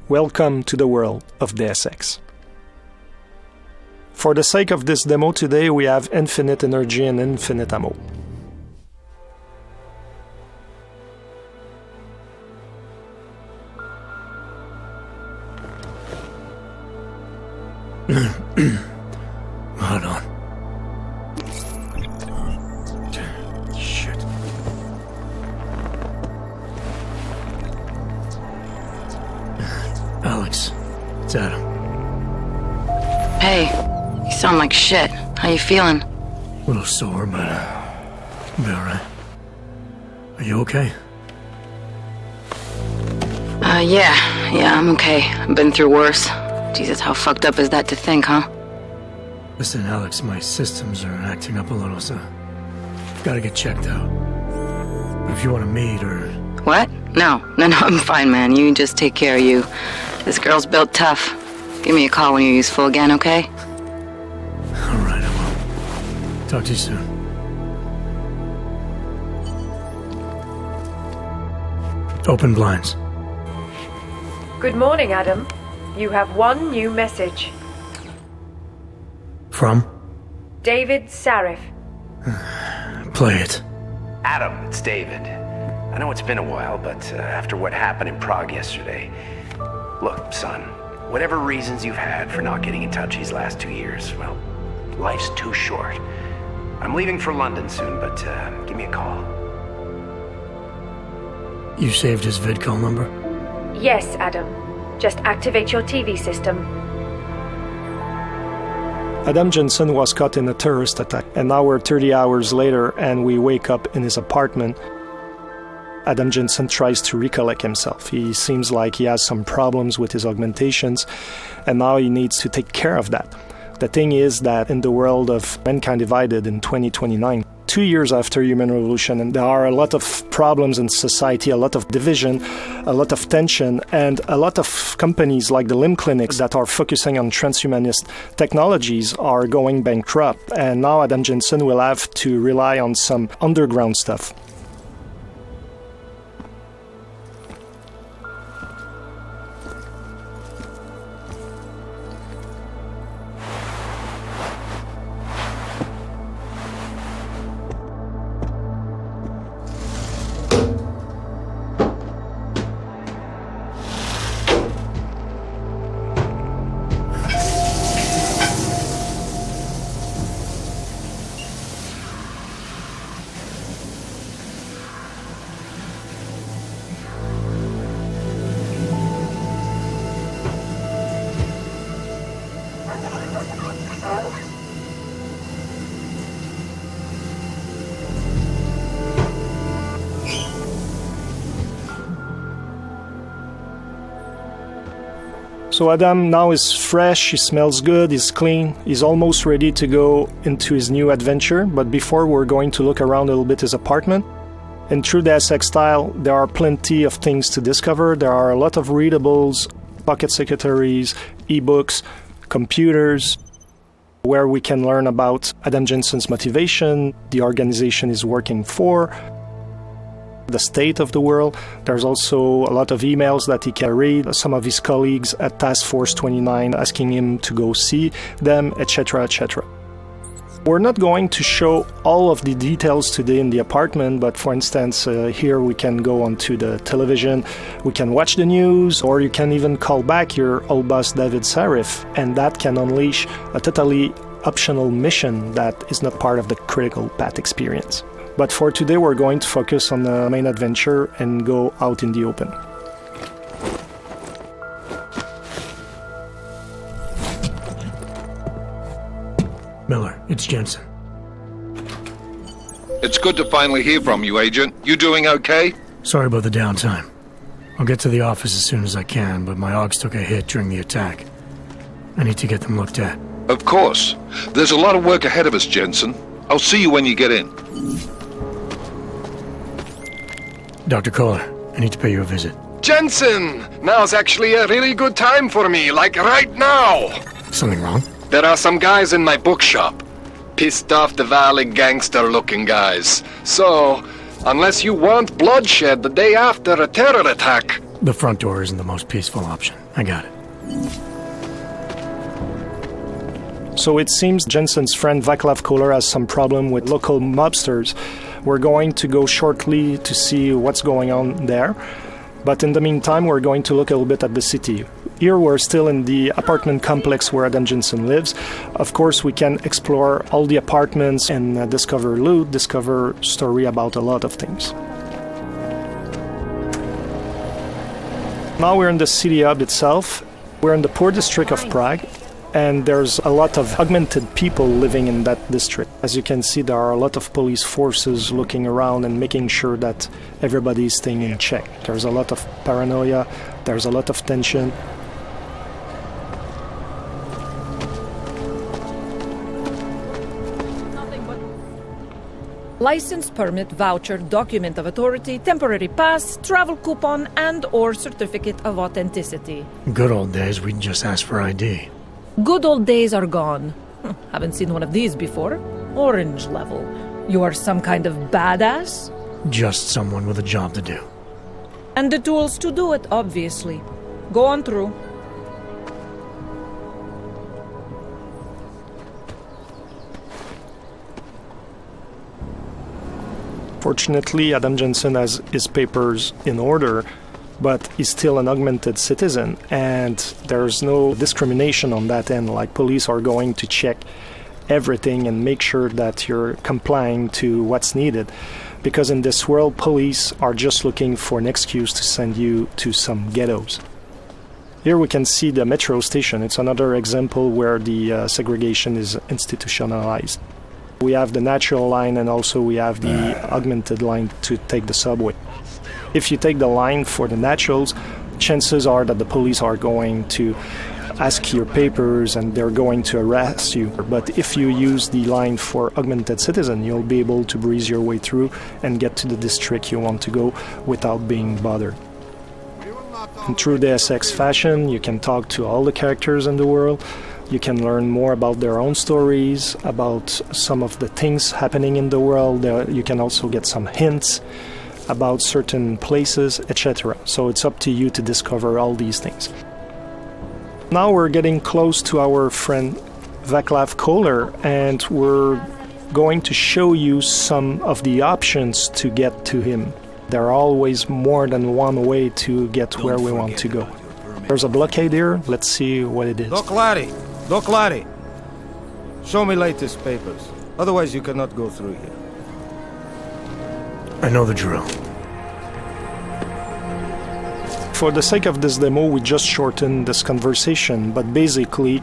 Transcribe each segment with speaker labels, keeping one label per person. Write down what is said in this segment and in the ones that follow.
Speaker 1: Welcome to the world of Deus Ex. For the sake of this demo today, we have infinite energy and infinite ammo.
Speaker 2: Hold on. Shit. Alex, it's Adam.
Speaker 3: Hey, you sound like shit. How you feeling?
Speaker 2: A little sore, but I'll be alright. Are you okay?
Speaker 3: Yeah, I'm okay. I've been through worse. Jesus, how fucked up is that to think, huh?
Speaker 2: Listen, Alex, my systems are acting up a little, so I've got to get checked out. But if you want to meet or...
Speaker 3: What? No, I'm fine, man. You just take care of you. This girl's built tough. Give me a call when you're useful again, okay?
Speaker 2: Alright, I will. Talk to you soon. Open blinds.
Speaker 4: Good morning, Adam. You have one new message.
Speaker 2: From?
Speaker 4: David Sarif.
Speaker 2: Play it.
Speaker 5: Adam, it's David. I know it's been a while, but after what happened in Prague yesterday... Look, son, whatever reasons you've had for not getting in touch these last 2 years, well, life's too short. I'm leaving for London soon, but give me a call.
Speaker 2: You saved his vidcall number?
Speaker 4: Yes, Adam. Just activate your TV system.
Speaker 1: Adam Jensen was caught in a terrorist attack, and now we're 30 hours later and we wake up in his apartment. Adam Jensen tries to recollect himself. He seems like he has some problems with his augmentations, and now he needs to take care of that. The thing is that in the world of Mankind Divided in 2029, 2 years after Human Revolution, and there are a lot of problems in society, a lot of division, a lot of tension, and a lot of companies like the limb clinics that are focusing on transhumanist technologies are going bankrupt. And now Adam Jensen will have to rely on some underground stuff. So Adam now is fresh, he smells good, he's clean, he's almost ready to go into his new adventure, but before we're going to look around a little bit his apartment. In true Deus Ex style, there are plenty of things to discover. There are a lot of readables, pocket secretaries, ebooks, computers, where we can learn about Adam Jensen's motivation, the organization he's working for, the state of the world. There's also a lot of emails that he can read, some of his colleagues at Task Force 29 asking him to go see them, etc., etc. We're not going to show all of the details today in the apartment, but for instance, here we can go onto the television, we can watch the news, or you can even call back your old boss David Sarif, and that can unleash a totally optional mission that is not part of the critical path experience. But for today, we're going to focus on the main adventure and go out in the open.
Speaker 2: Miller, it's Jensen.
Speaker 6: It's good to finally hear from you, Agent. You doing okay?
Speaker 2: Sorry about the downtime. I'll get to the office as soon as I can, but my AUGs took a hit during the attack. I need to get them looked at.
Speaker 6: Of course. There's a lot of work ahead of us, Jensen. I'll see you when you get in.
Speaker 2: Dr. Kohler, I need to pay you a visit.
Speaker 7: Jensen! Now's actually a really good time for me, like right now!
Speaker 2: Something wrong?
Speaker 7: There are some guys in my bookshop. Pissed off the Valley gangster-looking guys. So, unless you want bloodshed the day after a terror attack,
Speaker 2: The front door isn't the most peaceful option. I got it.
Speaker 1: So it seems Jensen's friend Vaclav Kohler has some problem with local mobsters. We're going to go shortly to see what's going on there. But in the meantime, we're going to look a little bit at the city. Here we're still in the apartment complex where Adam Jensen lives. Of course, we can explore all the apartments and discover loot, discover story about a lot of things. Now we're in the city hub itself. We're in the poor district of Prague. And there's a lot of augmented people living in that district. As you can see, there are a lot of police forces looking around and making sure that everybody is staying in check. There's a lot of paranoia, there's a lot of tension.
Speaker 8: License, permit, voucher, document of authority, temporary pass, travel coupon, and or certificate of authenticity.
Speaker 2: Good old days, we'd just ask for ID.
Speaker 8: Good old days are gone. Haven't seen one of these before. Orange level. You are some kind of badass?
Speaker 2: Just someone with a job to do.
Speaker 8: And the tools to do it, obviously. Go on through.
Speaker 1: Fortunately, Adam Jensen has his papers in order, but he's still an augmented citizen, and there's no discrimination on that end. Like, police are going to check everything and make sure that you're complying to what's needed. Because in this world, police are just looking for an excuse to send you to some ghettos. Here we can see the metro station. It's another example where the segregation is institutionalized. We have the natural line, and also we have the augmented line to take the subway. If you take the line for the naturals, chances are that the police are going to ask your papers and they're going to arrest you. But if you use the line for augmented citizen, you'll be able to breeze your way through and get to the district you want to go without being bothered. In true Deus Ex fashion, you can talk to all the characters in the world. You can learn more about their own stories, about some of the things happening in the world. You can also get some hints about certain places, etc. So it's up to you to discover all these things. Now we're getting close to our friend Vaclav Kohler, and we're going to show you some of the options to get to him. There are always more than one way to get where we want to go. There's a blockade here. Let's see what it is.
Speaker 9: Doc Laddie! Show me latest papers. Otherwise you cannot go through here.
Speaker 2: I know the drill.
Speaker 1: For the sake of this demo, we just shortened this conversation, but basically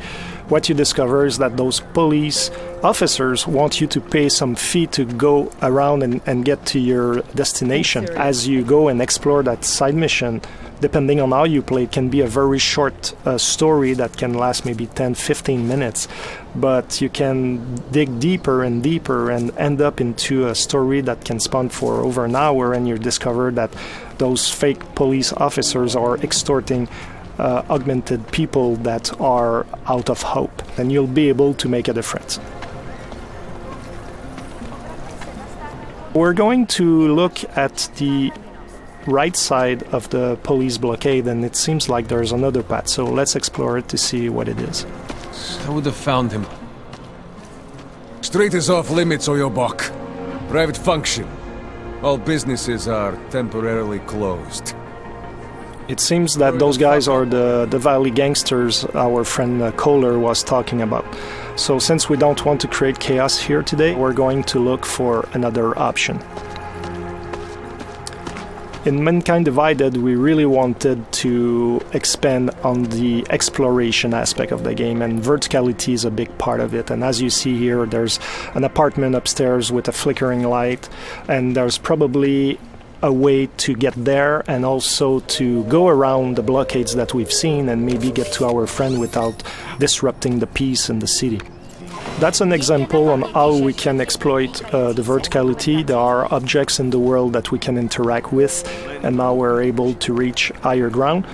Speaker 1: what you discover is that those police officers want you to pay some fee to go around and get to your destination. As you go and explore that side mission, depending on how you play, it can be a very short story that can last maybe 10-15 minutes, but you can dig deeper and deeper and end up into a story that can span for over an hour, and you discover that those fake police officers are extorting augmented people that are out of hope, and you'll be able to make a difference. We're going to look at the right side of the police blockade, and it seems like there's another path, so let's explore it to see what it is.
Speaker 10: I would have found him.
Speaker 11: Street is off limits, or your buck. Private function. All businesses are temporarily closed.
Speaker 1: It seems that those guys are the Valley gangsters our friend Kohler was talking about. So since we don't want to create chaos here today, we're going to look for another option. In Mankind Divided, we really wanted to expand on the exploration aspect of the game, and verticality is a big part of it. And as you see here, there's an apartment upstairs with a flickering light, and there's probably a way to get there and also to go around the blockades that we've seen and maybe get to our friend without disrupting the peace in the city. That's an example on how we can exploit the verticality. There are objects in the world that we can interact with, and now we're able to reach higher ground.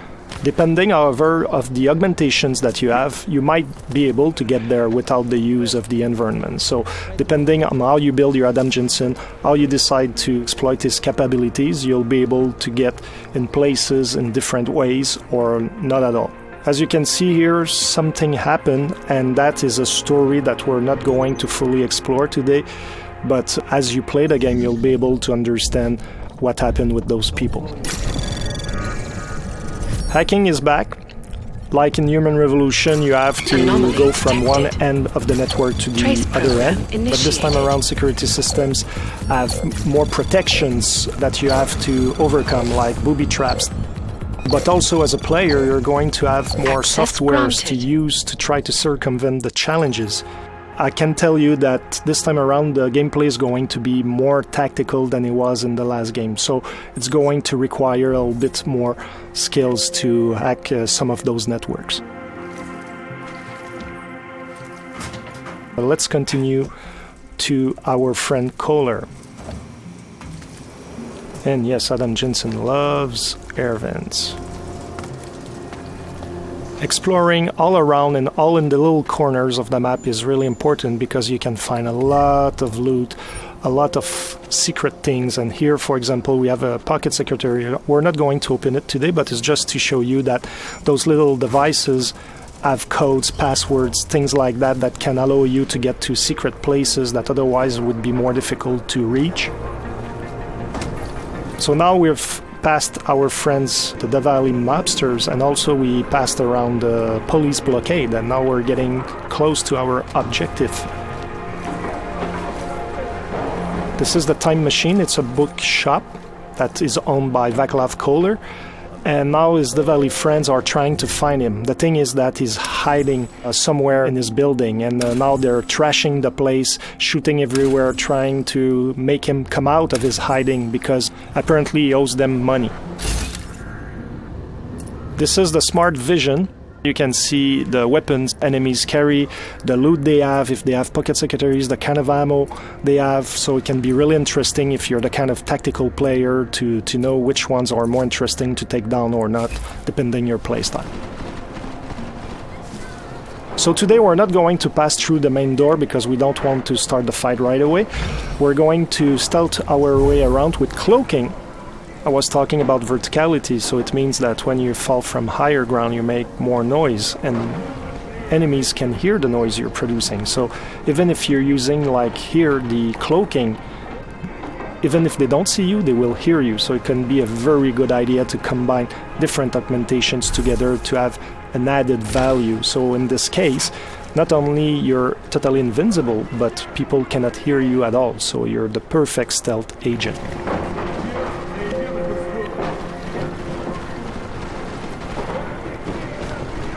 Speaker 1: Depending, however, of the augmentations that you have, you might be able to get there without the use of the environment. So depending on how you build your Adam Jensen, how you decide to exploit his capabilities, you'll be able to get in places in different ways or not at all. As you can see here, something happened, and that is a story that we're not going to fully explore today. But as you play the game, you'll be able to understand what happened with those people. Hacking is back. Like in Human Revolution, you have to go from one end of the network to the other end. But this time around, security systems have more protections that you have to overcome, like booby traps. But also as a player, you're going to have more softwares to use to try to circumvent the challenges. I can tell you that this time around the gameplay is going to be more tactical than it was in the last game, so it's going to require a little bit more skills to hack some of those networks. Let's continue to our friend Kohler. And yes, Adam Jensen loves air vents. Exploring all around and all in the little corners of the map is really important because you can find a lot of loot, a lot of secret things. And here, for example, we have a pocket secretary. We're not going to open it today, but it's just to show you that those little devices have codes, passwords, things like that that can allow you to get to secret places that otherwise would be more difficult to reach. So now we've passed our friends, the Davali mobsters, and also we passed around the police blockade, and now we're getting close to our objective. This is the Time Machine. It's a bookshop that is owned by Vaclav Kohler, and now his Davali friends are trying to find him. The thing is that he's hiding somewhere in his building, and now they're trashing the place, shooting everywhere, trying to make him come out of his hiding because apparently he owes them money. This is the smart vision. You can see the weapons enemies carry, the loot they have, if they have pocket secretaries, the kind of ammo they have, so it can be really interesting if you're the kind of tactical player to know which ones are more interesting to take down or not, depending on your playstyle. So today we're not going to pass through the main door because we don't want to start the fight right away. We're going to stealth our way around with Cloaking. I was talking about verticality, so it means that when you fall from higher ground you make more noise and enemies can hear the noise you're producing. So even if you're using, like here, the Cloaking, even if they don't see you, they will hear you. So it can be a very good idea to combine different augmentations together to have an added value. So in this case, not only you're totally invincible, but people cannot hear you at all. So you're the perfect stealth agent.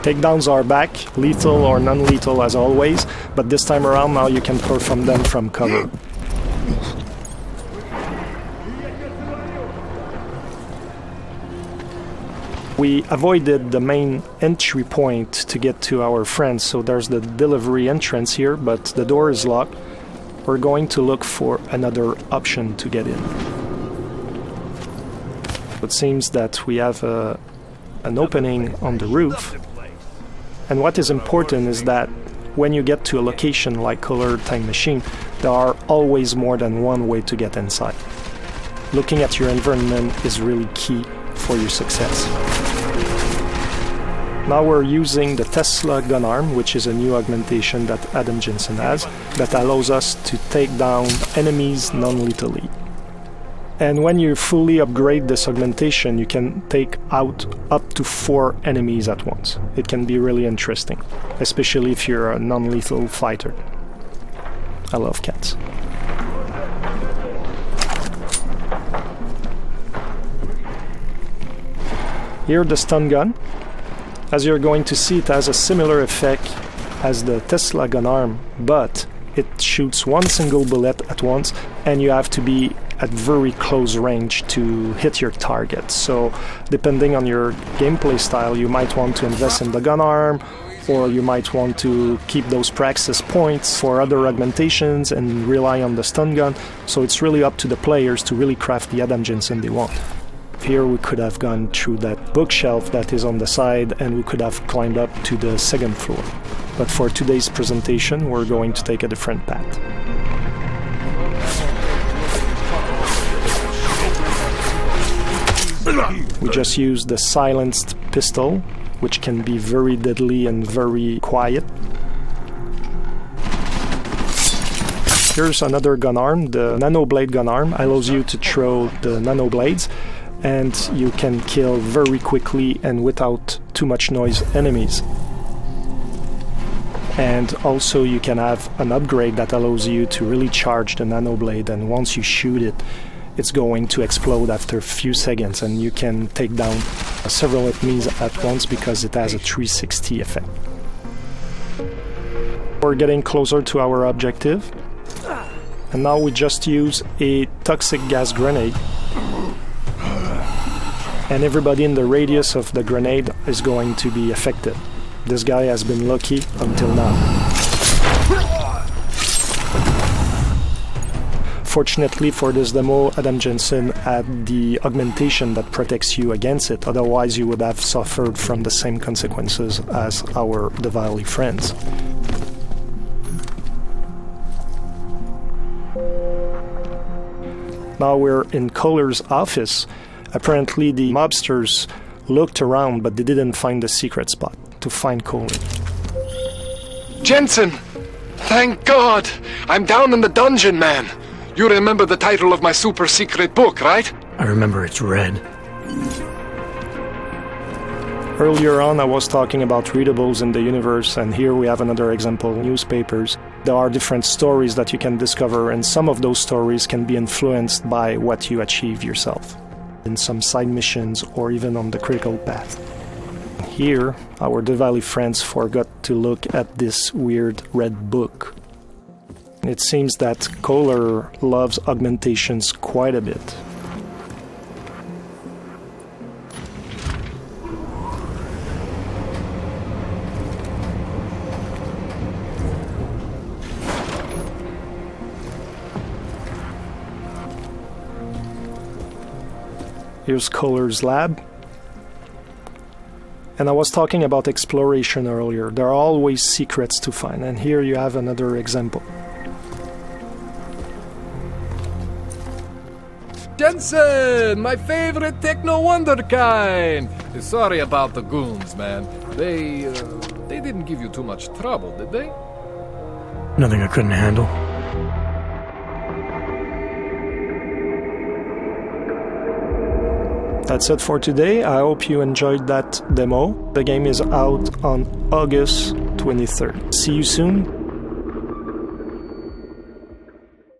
Speaker 1: Takedowns are back, lethal or non-lethal as always, but this time around now you can perform them from cover. We avoided the main entry point to get to our friends, so there's the delivery entrance here, but the door is locked. We're going to look for another option to get in. It seems that we have an opening on the roof. And what is important is that when you get to a location like Kohler Time Machine, there are always more than one way to get inside. Looking at your environment is really key for your success. Now we're using the Tesla Gun Arm, which is a new augmentation that Adam Jensen has, that allows us to take down enemies non-lethally. And when you fully upgrade this augmentation, you can take out up to 4 enemies at once. It can be really interesting, especially if you're a non-lethal fighter. I love cats. Here, the stun gun. As you're going to see, it has a similar effect as the Tesla Gun Arm, but it shoots one single bullet at once, and you have to be at very close range to hit your target. So depending on your gameplay style, you might want to invest in the gun arm, or you might want to keep those praxis points for other augmentations and rely on the stun gun. So it's really up to the players to really craft the Adam Jensen they want. Here we could have gone through that bookshelf that is on the side and we could have climbed up to the second floor. But for today's presentation, we're going to take a different path. We just use the silenced pistol, which can be very deadly and very quiet. Here's another gun arm. The Nano Blade Gun Arm allows you to throw the nano blades, and you can kill very quickly and without too much noise enemies. And also you can have an upgrade that allows you to really charge the nano blade, and once you shoot it, it's going to explode after a few seconds, and you can take down several enemies at once because it has a 360 effect. We're getting closer to our objective, and now we just use a toxic gas grenade, and everybody in the radius of the grenade is going to be affected. This guy has been lucky until now. Fortunately for this demo, Adam Jensen had the augmentation that protects you against it, otherwise you would have suffered from the same consequences as our Diwali friends. Now we're in Kohler's office. Apparently the mobsters looked around, but they didn't find the secret spot to find Kohler.
Speaker 7: Jensen! Thank God! I'm down in the dungeon, man! You remember the title of my super secret book, right?
Speaker 2: I remember it's red.
Speaker 1: Earlier on I was talking about readables in the universe, and here we have another example, newspapers. There are different stories that you can discover, and some of those stories can be influenced by what you achieve yourself in some side missions or even on the critical path. Here, our Diwali friends forgot to look at this weird red book. It seems that Kohler loves augmentations quite a bit. Here's Kohler's lab. And I was talking about exploration earlier. There are always secrets to find, and here you have another example.
Speaker 11: Jensen, my favorite techno wonderkind. Sorry about the goons, man. They didn't give you too much trouble, did they?
Speaker 2: Nothing I couldn't handle.
Speaker 1: That's it for today. I hope you enjoyed that demo. The game is out on August 23rd. See you soon.